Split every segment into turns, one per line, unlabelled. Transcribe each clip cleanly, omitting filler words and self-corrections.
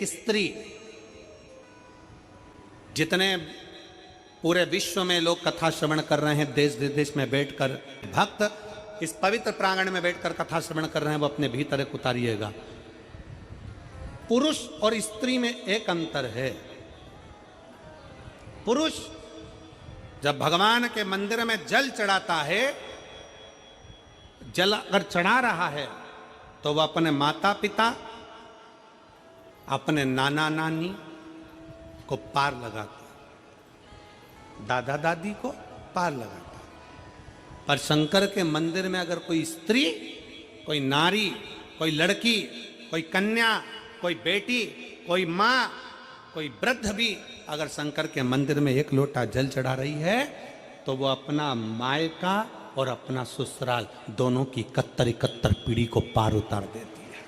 स्त्री, जितने पूरे विश्व में लोग कथा श्रवण कर रहे हैं, देश विदेश में बैठकर भक्त इस पवित्र प्रांगण में बैठकर कथा श्रवण कर रहे हैं, वो अपने भीतर एक उतारिएगा। पुरुष और स्त्री में एक अंतर है। पुरुष जब भगवान के मंदिर में जल चढ़ाता है, जल अगर चढ़ा रहा है तो वह अपने माता पिता, अपने नाना नानी को पार लगाता, दादा दादी को पार लगाता। पर शंकर के मंदिर में अगर कोई स्त्री, कोई नारी, कोई लड़की, कोई कन्या, कोई बेटी, कोई माँ, कोई वृद्ध भी अगर शंकर के मंदिर में एक लोटा जल चढ़ा रही है तो वो अपना मायका और अपना ससुराल दोनों की 71 पीढ़ी को पार उतार देती है।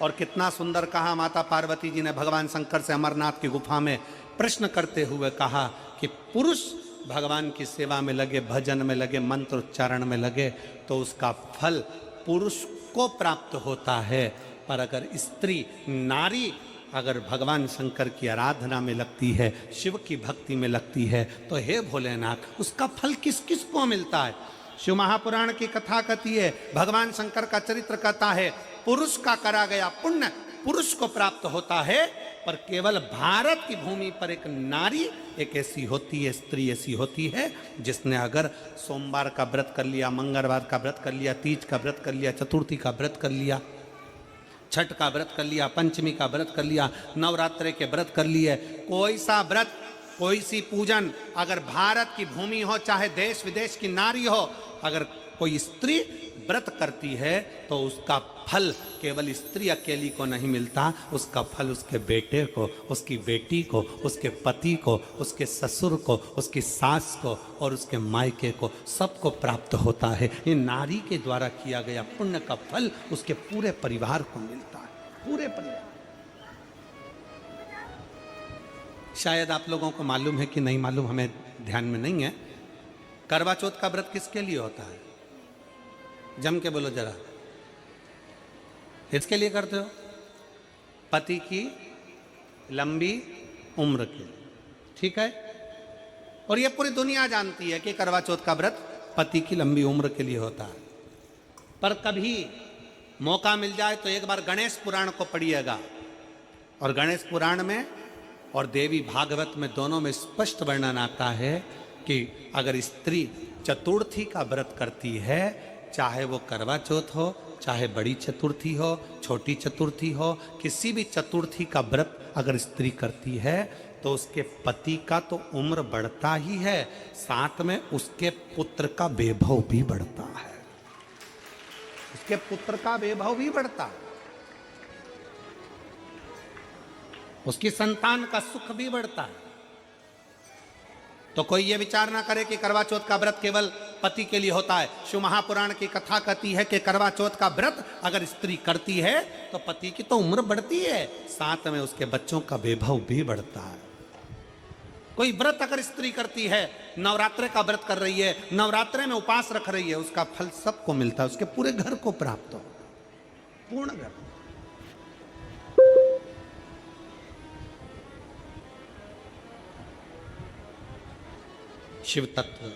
और कितना सुंदर कहा माता पार्वती जी ने भगवान शंकर से अमरनाथ की गुफा में प्रश्न करते हुए कहा कि पुरुष भगवान की सेवा में लगे, भजन में लगे, मंत्र उच्चारण में लगे तो उसका फल पुरुष को प्राप्त होता है, पर अगर स्त्री, नारी अगर भगवान शंकर की आराधना में लगती है, शिव की भक्ति में लगती है, तो हे भोलेनाथ उसका फल किस किस को मिलता है। शिव महापुराण की कथा कहती है, भगवान शंकर का चरित्र कहता है, पुरुष का करा गया पुण्य पुरुष को प्राप्त होता है, पर केवल भारत की भूमि पर एक नारी एक ऐसी होती है, स्त्री ऐसी होती है जिसने अगर सोमवार का व्रत कर लिया, मंगलवार का व्रत कर लिया, तीज का व्रत कर लिया, चतुर्थी का व्रत कर लिया, छठ का व्रत कर लिया, पंचमी का व्रत कर लिया, नवरात्रे के व्रत कर लिए, कोई सा व्रत, कोई सी पूजन अगर भारत की भूमि हो, चाहे देश विदेश की नारी हो, अगर कोई स्त्री व्रत करती है तो उसका फल केवल स्त्री अकेली को नहीं मिलता, उसका फल उसके बेटे को, उसकी बेटी को, उसके पति को, उसके ससुर को, उसकी सास को और उसके मायके को, सबको प्राप्त होता है। ये नारी के द्वारा किया गया पुण्य का फल उसके पूरे परिवार को मिलता है, पूरे परिवार। शायद आप लोगों को मालूम है कि नहीं मालूम, हमें ध्यान में नहीं है, करवा चौथ का व्रत किसके लिए होता है? जम के बोलो जरा, इसके लिए करते हो? पति की लंबी उम्र के लिए, ठीक है। और ये पूरी दुनिया जानती है कि करवा चौथ का व्रत पति की लंबी उम्र के लिए होता है। पर कभी मौका मिल जाए तो एक बार गणेश पुराण को पढ़िएगा, और गणेश पुराण में और देवी भागवत में दोनों में स्पष्ट वर्णन आता है कि अगर स्त्री चतुर्थी का व्रत करती है, चाहे वो करवा चौथ हो, चाहे बड़ी चतुर्थी हो, छोटी चतुर्थी हो, किसी भी चतुर्थी का व्रत अगर स्त्री करती है तो उसके पति का तो उम्र बढ़ता ही है, साथ में उसके पुत्र का वैभव भी बढ़ता है, उसके पुत्र का वैभव भी बढ़ता है, उसकी संतान का सुख भी बढ़ता है। तो कोई ये विचार ना करे कि करवा चौथ का व्रत केवल पति के लिए होता है। शिव महापुराण की कथा कहती है कि करवा चौथ का व्रत अगर स्त्री करती है तो पति की तो उम्र बढ़ती है, साथ में उसके बच्चों का वैभव भी बढ़ता है। कोई व्रत अगर स्त्री करती है, नवरात्रे का व्रत कर रही है, नवरात्रे में उपवास रख रही है, उसका फल सबको मिलता है, उसके पूरे घर को प्राप्त हो, पूर्ण घर। शिव तत्व,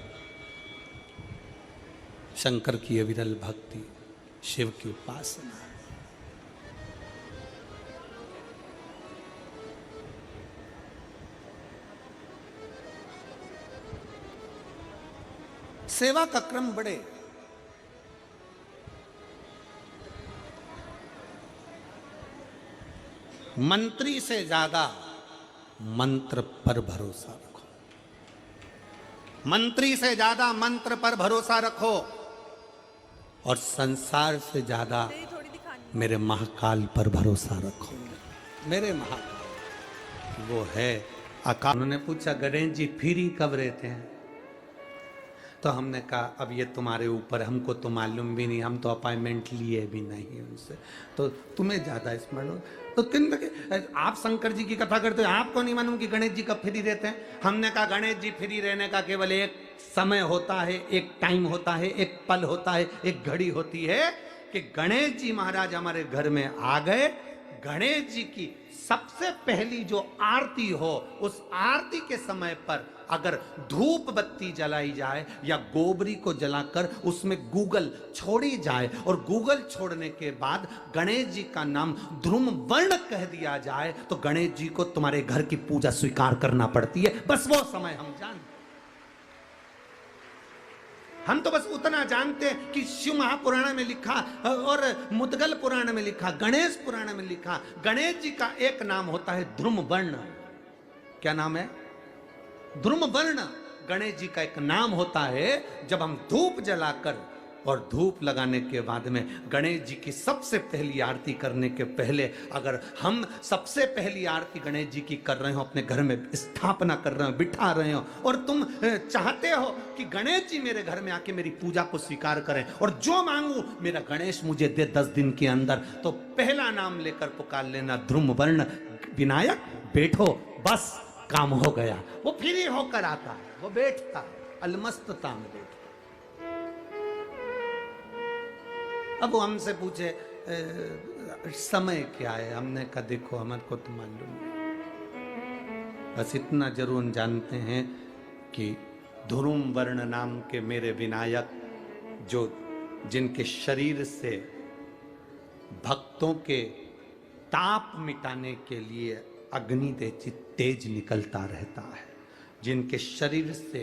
शंकर की अविरल भक्ति, शिव की उपासना, सेवा का क्रम बढ़े। मंत्री से ज्यादा मंत्र पर भरोसा रखो, मंत्री से ज्यादा मंत्र पर भरोसा रखो, और संसार से ज्यादा मेरे महाकाल पर भरोसा रखो। मेरे महाकाल वो है अकाल। उन्होंने पूछा, गणेश जी फ्री कब रहते हैं? तो हमने कहा अब ये तुम्हारे ऊपर, हमको तो मालूम भी नहीं, हम तो अपॉइंटमेंट लिए भी नहीं उनसे, तो तुम्हें ज़्यादा स्मरण हो। तो किन आप शंकर जी की कथा करते हो, आपको नहीं मालूम कि गणेश जी कब फ्री रहते हैं? हमने कहा गणेश जी फ्री रहने का केवल एक समय होता है, एक टाइम होता है, एक पल होता है, एक घड़ी होती है कि गणेश जी महाराज हमारे घर में आ गए, गणेश जी की सबसे पहली जो आरती हो, उस आरती के समय पर अगर धूप बत्ती जलाई जाए या गोबरी को जलाकर उसमें गूगल छोड़ी जाए और गूगल छोड़ने के बाद गणेश जी का नाम ध्रुम वर्ण कह दिया जाए, तो गणेश जी को तुम्हारे घर की पूजा स्वीकार करना पड़ती है। बस वो समय हम जानते, हम तो बस उतना जानते हैं कि शिव महापुराण में लिखा और मुद्गल पुराण में लिखा, गणेश पुराण में लिखा, गणेश जी का एक नाम होता है ध्रुम वर्ण। क्या नाम है? ध्रुम वर्ण गणेश जी का एक नाम होता है। जब हम धूप जलाकर और धूप लगाने के बाद में गणेश जी की सबसे पहली आरती करने के पहले अगर हम सबसे पहली आरती गणेश जी की कर रहे हो, अपने घर में स्थापना कर रहे हो, बिठा रहे हो, और तुम चाहते हो कि गणेश जी मेरे घर में आके मेरी पूजा को स्वीकार करें और जो मांगू मेरा गणेश मुझे दे 10 दिन के अंदर, तो पहला नाम लेकर पुकार लेना ध्रुम वर्ण विनायक, बैठो, बस काम हो गया। वो फ्री होकर आता है, वो बैठता है, अलमस्तता में बैठता। अब वो हमसे पूछे समय क्या है, हमने कहा देखो हमारे को तो मालूम नहीं, बस इतना जरूर जानते हैं कि ध्रुम वर्ण नाम के मेरे विनायक, जो जिनके शरीर से भक्तों के ताप मिटाने के लिए अग्नि तेज निकलता रहता है, जिनके शरीर से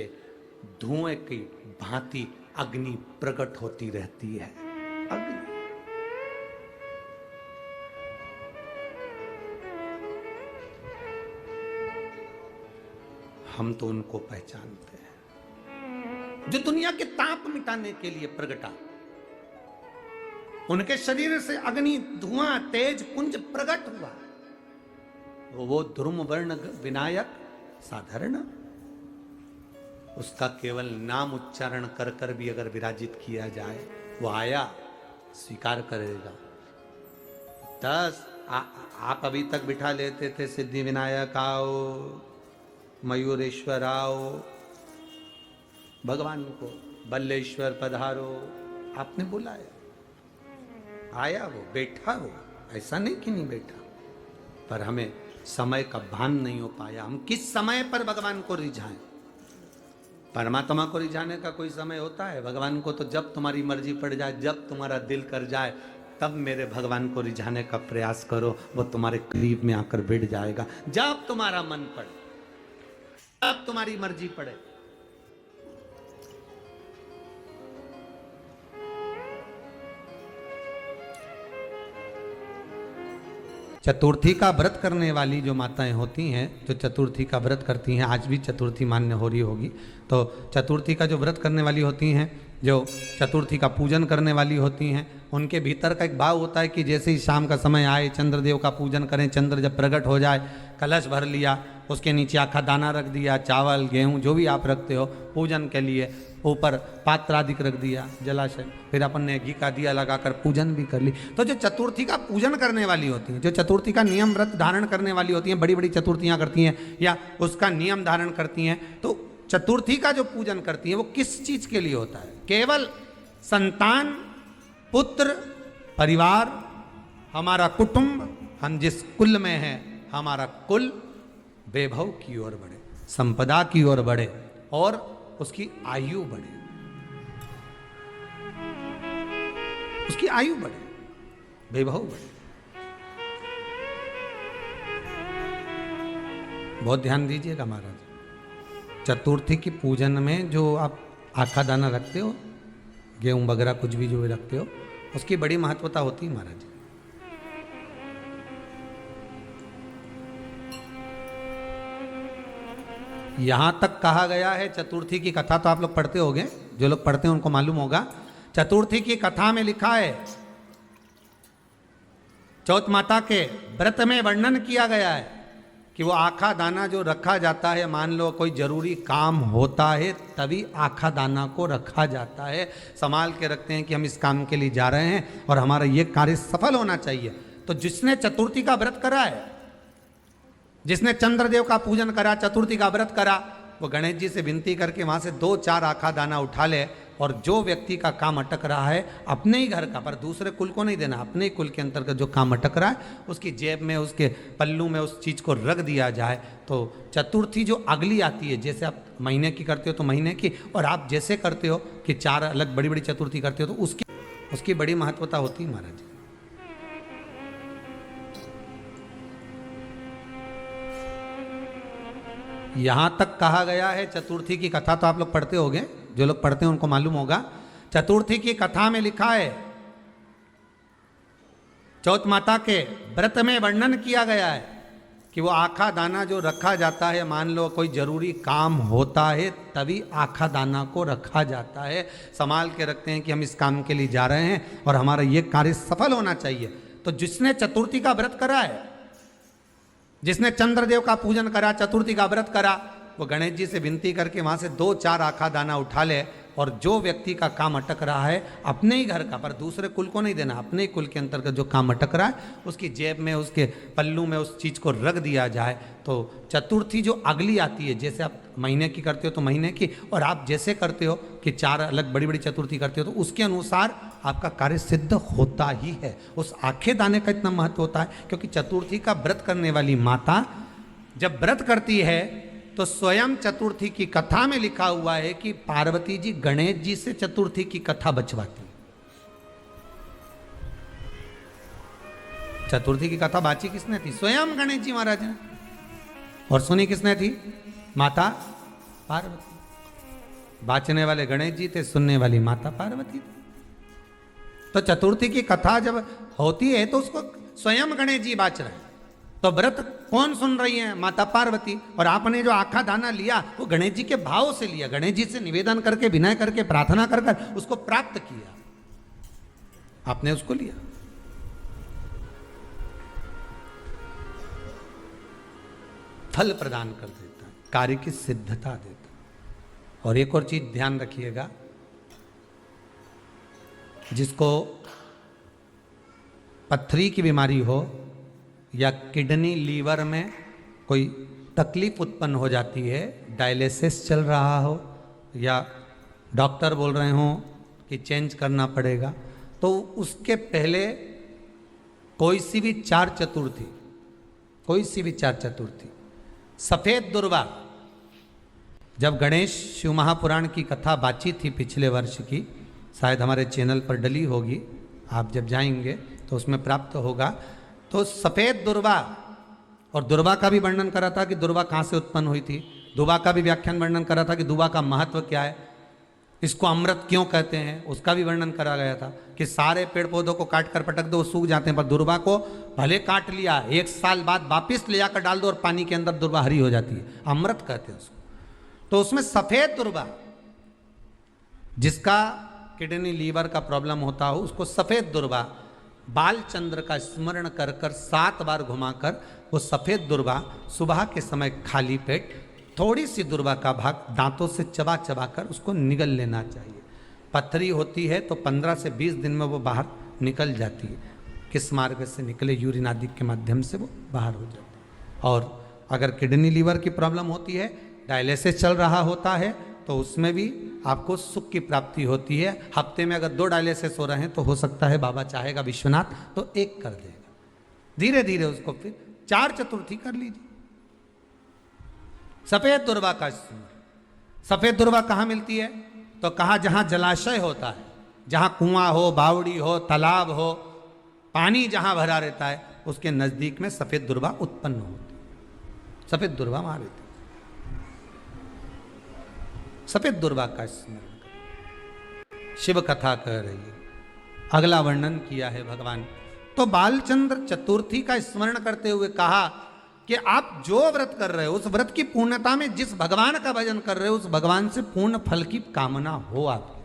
धुएं की भांति अग्नि प्रकट होती रहती है। अग्नि हम तो उनको पहचानते हैं जो दुनिया के ताप मिटाने के लिए प्रगटा, उनके शरीर से अग्नि धुआं तेज पुंज प्रकट हुआ। वो ध्रुम वर्ण विनायक साधारण, उसका केवल नाम उच्चारण कर कर भी अगर विराजित किया जाए, वो आया स्वीकार करेगा। 10 आप अभी तक बिठा लेते थे सिद्धि विनायक आओ, मयूरेश्वर आओ, भगवान को बल्लेश्वर पधारो, आपने बुलाया, आया, वो बैठा, वो ऐसा नहीं कि नहीं बैठा, पर हमें समय का भान नहीं हो पाया। हम किस समय पर भगवान को रिझाएं? परमात्मा को रिझाने का कोई समय होता है? भगवान को तो जब तुम्हारी मर्जी पड़ जाए, जब तुम्हारा दिल कर जाए, तब मेरे भगवान को रिझाने का प्रयास करो, वो तुम्हारे करीब में आकर बैठ जाएगा। जब तुम्हारा मन पड़े, जब तुम्हारी मर्जी पड़े। चतुर्थी का व्रत करने वाली जो माताएं होती हैं, जो चतुर्थी का व्रत करती हैं, आज भी चतुर्थी मान्य हो रही होगी, तो चतुर्थी का जो व्रत करने वाली होती हैं, जो चतुर्थी का पूजन करने वाली होती हैं, उनके भीतर का एक भाव होता है कि जैसे ही शाम का समय आए चंद्रदेव का पूजन करें, चंद्र जब प्रकट हो जाए, कलश भर लिया, उसके नीचे आखा दाना रख दिया, चावल गेहूँ जो भी आप रखते हो पूजन के लिए, ऊपर पात्र आदि रख दिया, जलाशय, फिर अपन ने घी का दिया लगाकर पूजन भी कर ली। तो जो चतुर्थी का पूजन करने वाली होती हैं, जो चतुर्थी का नियम व्रत धारण करने वाली होती हैं, बड़ी बड़ी चतुर्थियाँ करती हैं या उसका नियम धारण करती हैं, तो चतुर्थी का जो पूजन करती हैं वो किस चीज़ के लिए होता है? केवल संतान, पुत्र, परिवार, हमारा कुटुंब, हम जिस कुल में हैं, हमारा कुल वैभव की ओर बढ़े, संपदा की ओर बढ़े और उसकी आयु बढ़े, उसकी आयु बढ़े, वैभव बढ़े। बहुत ध्यान दीजिएगा महाराज, चतुर्थी की पूजन में जो आप आखा दाना रखते हो, गेहूं वगैरह कुछ भी जो रखते हो, उसकी बड़ी महत्वता होती है महाराज। यहां तक कहा गया है, चतुर्थी की कथा तो आप लोग पढ़ते होंगे, जो लोग पढ़ते हैं उनको मालूम होगा। चतुर्थी की कथा में लिखा है, चौथ माता के व्रत में वर्णन किया गया है कि वो आखा दाना जो रखा जाता है, मान लो कोई जरूरी काम होता है तभी आखा दाना को रखा जाता है, संभाल के रखते हैं कि हम इस काम के लिए जा रहे हैं और हमारा ये कार्य सफल होना चाहिए। तो जिसने चतुर्थी का व्रत करा है, जिसने चंद्रदेव का पूजन करा, चतुर्थी का व्रत करा, वो गणेश जी से विनती करके वहां से 2-4 आखा दाना उठा ले, और जो व्यक्ति का काम अटक रहा है अपने ही घर का, पर दूसरे कुल को नहीं देना, अपने ही कुल के अंतर्गत जो काम अटक रहा है उसकी जेब में, उसके पल्लू में उस चीज़ को रख दिया जाए। तो चतुर्थी जो अगली आती है, जैसे आप महीने की करते हो तो महीने की, और आप जैसे करते हो कि 4 अलग बड़ी बड़ी चतुर्थी करते हो तो उसकी बड़ी महत्वता होती है महाराज। यहां तक कहा गया है, चतुर्थी की कथा तो आप लोग पढ़ते होंगे, जो लोग पढ़ते हैं उनको मालूम होगा। चतुर्थी की कथा में लिखा है, चौथ माता के व्रत में वर्णन किया गया है कि वो आखा दाना जो रखा जाता है, मान लो कोई जरूरी काम होता है तभी आखा दाना को रखा जाता है, संभाल के रखते हैं कि हम इस काम के लिए जा रहे हैं और हमारा ये कार्य सफल होना चाहिए। तो जिसने चतुर्थी का व्रत करा है, जिसने चंद्रदेव का पूजन करा, चतुर्थी का व्रत करा, वो गणेश जी से विनती करके वहां से 2-4 आखा दाना उठा ले, और जो व्यक्ति का काम अटक रहा है अपने ही घर का, पर दूसरे कुल को नहीं देना, अपने ही कुल के अंतर्गत जो काम अटक रहा है उसकी जेब में, उसके पल्लू में उस चीज़ को रख दिया जाए। तो चतुर्थी जो अगली आती है, जैसे आप महीने की करते हो तो महीने की, और आप जैसे करते हो कि 4 अलग बड़ी बड़ी चतुर्थी करते हो तो उसके अनुसार आपका कार्य सिद्ध होता ही है। उस आखे दाने का इतना महत्व होता है क्योंकि चतुर्थी का व्रत करने वाली माता जब व्रत करती है तो स्वयं चतुर्थी की कथा में लिखा हुआ है कि पार्वती जी गणेश जी से चतुर्थी की कथा बचवाती। चतुर्थी की कथा बाची किसने थी? स्वयं गणेश जी महाराज ने। और सुनी किसने थी? माता पार्वती। बाचने वाले गणेश जी थे, सुनने वाली माता पार्वती थी। तो चतुर्थी की कथा जब होती है तो उसको स्वयं गणेश जी बाच रहे हैं, तो व्रत कौन सुन रही है? माता पार्वती। और आपने जो आखा दाना लिया वो गणेश जी के भाव से लिया, गणेश जी से निवेदन करके, विनय करके, प्रार्थना कर कर उसको प्राप्त किया, आपने उसको लिया। फल प्रदान कर देता है, कार्य की सिद्धता देता है। और एक और चीज ध्यान रखिएगा, जिसको पथरी की बीमारी हो या किडनी लीवर में कोई तकलीफ उत्पन्न हो जाती है, डायलिसिस चल रहा हो या डॉक्टर बोल रहे हो कि चेंज करना पड़ेगा, तो उसके पहले कोई सी भी 4 चतुर्थी, कोई सी भी 4 चतुर्थी, सफेद दुर्वा, जब गणेश शिव महापुराण की कथा बाची थी पिछले वर्ष की, शायद हमारे चैनल पर डली होगी, आप जब जाएंगे तो उसमें प्राप्त होगा। तो सफेद दुर्वा, और दुर्वा का भी वर्णन करा था कि दुर्वा कहाँ से उत्पन्न हुई थी, दुबा का भी व्याख्यान वर्णन करा था कि दुबा का महत्व क्या है, इसको अमृत क्यों कहते हैं, उसका भी वर्णन करा गया था कि सारे पेड़ पौधों को काट कर पटक दो, वो सूख जाते हैं, पर दुर्वा को भले काट लिया, 1 साल बाद वापिस ले जाकर डाल दो और पानी के अंदर दुर्वा हरी हो जाती है, अमृत कहते हैं उसको। तो उसमें सफेद दुर्वा, जिसका किडनी लीवर का प्रॉब्लम होता हो, उसको सफेद दुर्वा बालचंद्र का स्मरण कर कर 7 बार घुमाकर वो सफेद दुर्वा सुबह के समय खाली पेट थोड़ी सी दुर्वा का भाग दांतों से चबा चबा कर उसको निगल लेना चाहिए। पथरी होती है तो 15 से 20 दिन में वो बाहर निकल जाती है, किस मार्ग से निकले, यूरिन आदि के माध्यम से वो बाहर हो जाती है। और अगर किडनी लीवर की प्रॉब्लम होती है, डायलिसिस चल रहा होता है, तो उसमें भी आपको सुख की प्राप्ति होती है। हफ्ते में अगर 2 डायलिसिस हो रहे हैं तो हो सकता है बाबा चाहेगा विश्वनाथ तो 1 कर देगा, धीरे धीरे उसको फिर 4 चतुर्थी कर लीजिए। सफेद दुर्वा का स्मरण। सफेद दुर्वा कहाँ मिलती है? तो कहा जहां जलाशय होता है, जहां कुआं हो, बावड़ी हो, तालाब हो, पानी जहां भरा रहता है, उसके नजदीक में सफेद दुर्वा उत्पन्न होती है। सफेद दुर्वा वहां रहती है। सफेद दुर्वा का स्मरण शिव कथा कह रही है। अगला वर्णन किया है भगवान। तो बालचंद्र चतुर्थी का स्मरण करते हुए कहा कि आप जो व्रत कर रहे हो, उस व्रत की पूर्णता में जिस भगवान का भजन कर रहे हो, उस भगवान से पूर्ण फल की कामना हो आपकी।